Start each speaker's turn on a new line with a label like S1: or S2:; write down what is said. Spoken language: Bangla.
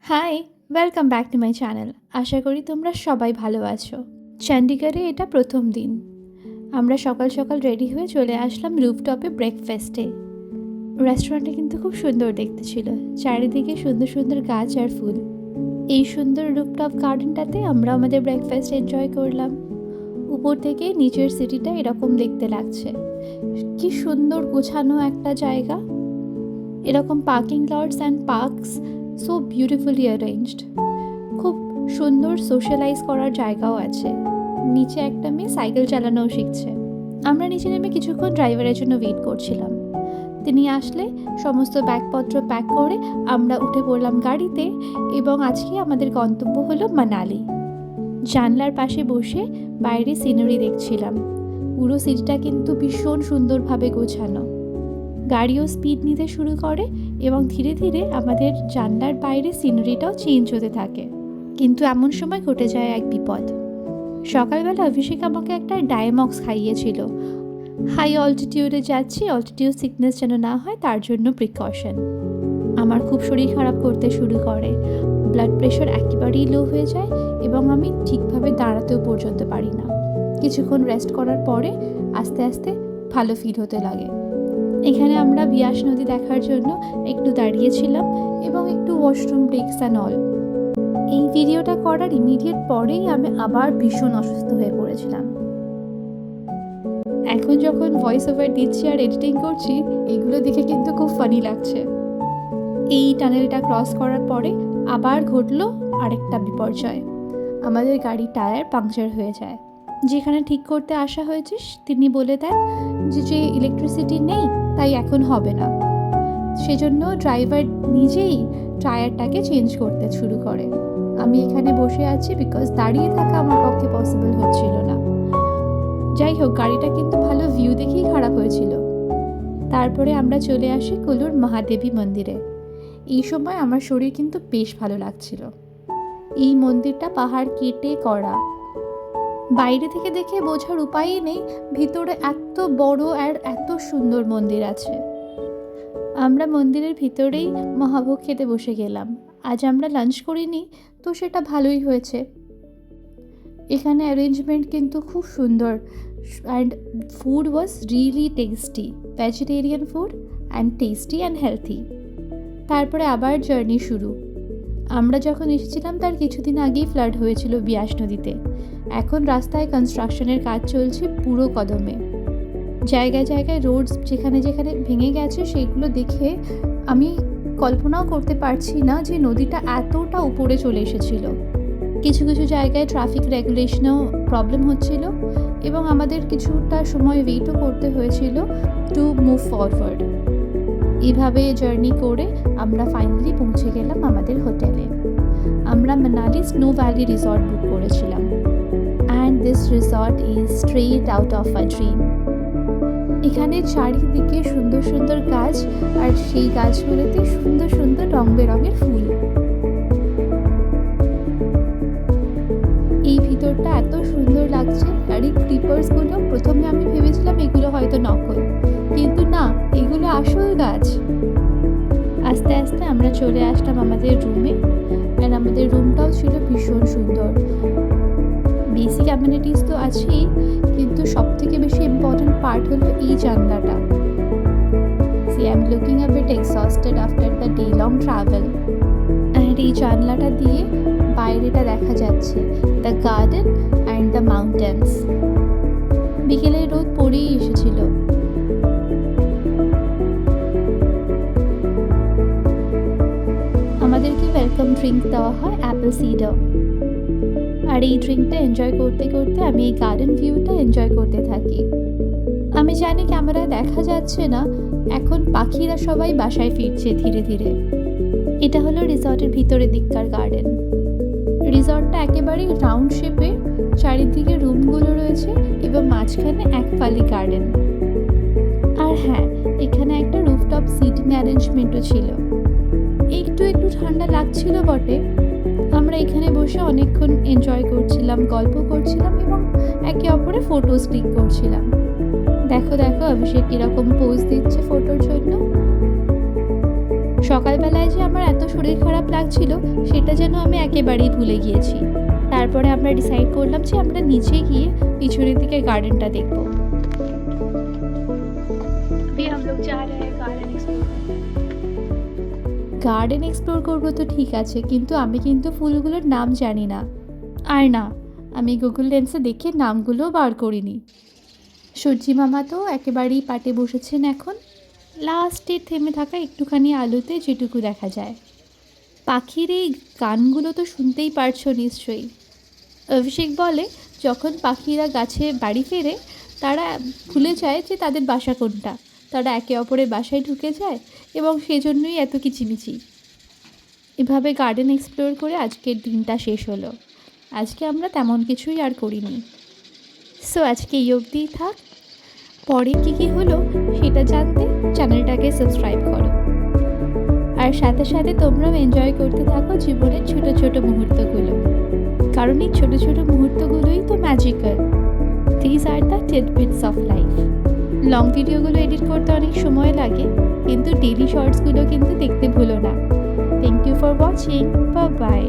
S1: High, welcome back to my channel. আশা করি তোমরা সবাই ভালো আছো। চণ্ডীগড়ে এটা প্রথম দিন। আমরা সকাল সকাল রেডি হয়ে চলে আসলাম রুফটপে ব্রেকফাস্টে। রেস্টুরেন্টটা কিন্তু খুব সুন্দর দেখতে ছিল, চারিদিকে সুন্দর সুন্দর গাছ আর ফুল। এই সুন্দর রুফটপ গার্ডেনটাতে আমরা আমাদের ব্রেকফাস্ট এনজয় করলাম। উপর থেকে নিচের সিটিটা এরকম দেখতে লাগছে। কি সুন্দর গোছানো একটা জায়গা। এরকম parking lots and parks so beautifully arranged. খুব সুন্দর সোশ্যালাইজ করার জায়গাও আছে। নিচে একটা মেয়ে সাইকেল চালানোও শিখছে। আমরা নিচে নেমে কিছুক্ষণ ড্রাইভারের জন্য ওয়েট করছিলাম। তিনি আসলে সমস্ত ব্যাগপত্র প্যাক করে আমরা উঠে পড়লাম গাড়িতে এবং আজকে আমাদের গন্তব্য হলো মানালি। জানলার পাশে বসে বাইরে সিনারি দেখছিলাম। পুরো সিটিটা কিন্তু ভীষণ সুন্দরভাবে গোছানো। গাড়িও স্পিড নিতে শুরু করে এবং ধীরে ধীরে আমাদের জানলার বাইরে সিনারিটাও চেঞ্জ হতে থাকে। কিন্তু এমন সময় ঘটে যায় এক বিপদ। সকালবেলা অভিষেক আমাকে একটা ডায়ামক্স খাইয়েছিল। হাই অল্টিটিউডে যাচ্ছি, অল্টিটিউড সিকনেস যেন না হয় তার জন্য প্রিকশন। আমার খুব শরীর খারাপ করতে শুরু করে, ব্লাড প্রেশার একেবারেই লো হয়ে যায় এবং আমি ঠিকভাবে দাঁড়াতেও পর্যন্ত পারি না। কিছুক্ষণ রেস্ট করার পরে আস্তে আস্তে ভালো ফিল হতে লাগে। এখানে আমরা বিয়াস নদী দেখার জন্য একটু দাঁড়িয়েছিলাম এবং একটু ওয়াশরুম ব্রেকস অ্যান্ড অল। এই ভিডিওটা করার ইমিডিয়েট পরেই আমি আবার ভীষণ অসুস্থ হয়ে পড়েছিলাম। এখন যখন ভয়েস ওভার দিচ্ছি আর এডিটিং করছি, এগুলো দেখে কিন্তু খুব ফানি লাগছে। এই টানেলটা ক্রস করার পরে আবার ঘটলো আরেকটা বিপর্যয়। আমাদের গাড়ির টায়ার পাংচার হয়ে যায়। যেখানে ঠিক করতে আসা হয়েছে তিনি বলে দেন যে ইলেকট্রিসিটি নেই, তাই এখন হবে না। সেজন্য ড্রাইভার নিজেই টায়ারটাকে চেঞ্জ করতে শুরু করে। আমি এখানে বসে আছি বিকজ দাঁড়িয়ে থাকা আমার পক্ষে পসিবল হচ্ছিল না। যাই হোক, গাড়িটা কিন্তু ভালো ভিউ দেখেই খারাপ হয়েছিল। তারপরে আমরা চলে আসি কুলুর মহাদেবী মন্দিরে। এই সময় আমার শরীর কিন্তু বেশ ভালো লাগছিল। এই মন্দিরটা পাহাড় কেটে করা। বাইরে থেকে দেখে বোঝার উপায়ই নেই ভিতরে এত বড় আর এত সুন্দর মন্দির আছে। আমরা মন্দিরের ভিতরেই মহাভোগ খেতে বসে গেলাম। আজ আমরা লাঞ্চ করিনি, তো সেটা ভালোই হয়েছে। এখানে অ্যারেঞ্জমেন্ট কিন্তু খুব সুন্দর and food was really tasty, vegetarian food and tasty and healthy. তারপরে আবার জার্নি শুরু। আমরা যখন এসেছিলাম তার কিছুদিন আগেই ফ্লাড হয়েছিল বিয়াস নদীতে। এখন রাস্তায় কনস্ট্রাকশনের কাজ চলছে পুরো কদমে। জায়গায় জায়গায় রোডস যেখানে যেখানে ভেঙে গেছে সেগুলো দেখে আমি কল্পনাও করতে পারছি না যে নদীটা এতটা উপরে চলে এসেছিল। কিছু কিছু জায়গায় ট্রাফিক রেগুলেশনেও প্রবলেম হচ্ছিল এবং আমাদের কিছুটা সময় ওয়েটও করতে হয়েছিল টু মুভ ফরওয়ার্ড। এভাবে জার্নি করে আমরা ফাইনালি পৌঁছে গেলাম আমাদের হোটেলে। আমরা মানালি স্নো ভ্যালি রিসর্ট বুক করেছিলাম and this resort is straight out of a dream. এখানে চারিদিকে সুন্দর সুন্দর গাছ আর সেই গাছগুলোতে সুন্দর সুন্দর রং বেরঙের ফুল। এই ভিতরটা এত সুন্দর লাগছে। আর এই ক্রিপার্সগুলো প্রথমে আমি ভেবেছিলাম এগুলো হয়তো নকল, কিন্তু না, এগুলো আসল গাছ। আস্তে আস্তে আমরা চলে আসলাম আমাদের রুমে আর আমাদের রুমটাও ছিল ভীষণ সুন্দর। বেসিক অ্যামিনিটিস তো আছেই, কিন্তু সব থেকে বেশি ইম্পর্টেন্ট পার্ট হলো এই জানলাটা। See I am looking a bit exhausted after the day long travel. And এই জানলাটা দিয়ে বাইরেটা দেখা যাচ্ছে, the garden and the mountains. বিকেলে রোদ পড়েই এসেছিল। আমাদেরকে ওয়েলকাম ড্রিঙ্ক দেওয়া হয় অ্যাপেল সিডার। আর এই ড্রিঙ্কটা এনজয় করতে করতে আমি এই গার্ডেন ভিউটা এনজয় করতে থাকি। আমি জানি ক্যামেরায় দেখা যাচ্ছে না, এখন পাখিরা সবাই বাসায় ফিরছে ধীরে ধীরে। এটা হলো রিসর্টের ভিতরের দিককার গার্ডেন। রিসর্টটা একেবারেই রাউন্ড শেপের, চারিদিকে রুমগুলো রয়েছে এবং মাঝখানে এক ফালি গার্ডেন। আর হ্যাঁ, এখানে একটা রুফটপ সিটিং অ্যারেঞ্জমেন্টও ছিল। একটু একটু ঠান্ডা লাগছিল বটে। আমরা এখানে বসে অনেকক্ষণ এনজয় করছিলাম, গল্প করছিলাম এবং একে অপরে ফটোজ ক্লিক করছিলাম। দেখো দেখো অভিষেক কীরকম পোজ দিচ্ছে ফটোর জন্য। সকালবেলায় যে আমার এত শরীর খারাপ লাগছিল সেটা যেন আমি একেবারেই ভুলে গিয়েছি। তারপরে আমরা ডিসাইড করলাম যে আমরা নিচে গিয়ে পিছনের দিকে গার্ডেনটা দেখব। গার্ডেন এক্সপ্লোর করবো তো ঠিক আছে, কিন্তু আমি কিন্তু ফুলগুলোর নাম জানি না। আর না, আমি গুগল লেন্সে দেখে নামগুলোও বার করিনি। সূর্যি মামা তো একেবারেই পাটে বসেছেন এখন। লাস্টে থেমে থাকা একটুখানি আলোতে যেটুকু দেখা যায়। পাখির এই গানগুলো তো শুনতেই পারছো নিশ্চয়ই। অভিষেক বলে যখন পাখিরা গাছে বাড়ি ফেরে তারা ভুলে যায় যে তাদের বাসা কোনটা, তারা একে অপরের বাসায় ঢুকে যায় এবং সেজন্যই এত কিচিমিচি। এভাবে গার্ডেন এক্সপ্লোর করে আজকের দিনটা শেষ হলো। আজকে আমরা তেমন কিছুই আর করিনি। সো আজকে এই অবধিই থাক। পরে কী হলো সেটা জানতে চ্যানেলটাকে সাবস্ক্রাইব করো। আর সাথে সাথে তোমরাও এনজয় করতে থাকো জীবনের ছোট ছোট মুহূর্তগুলো, কারণ এই ছোট ছোট মুহূর্তগুলোই তো magical. This are the tidbits of life. Long ভিডিওগুলো এডিট করতে অনেক সময় লাগে, কিন্তু ডেইলি শর্টসগুলো কিন্তু দেখতে ভুলো না। Thank you for watching. Bye by.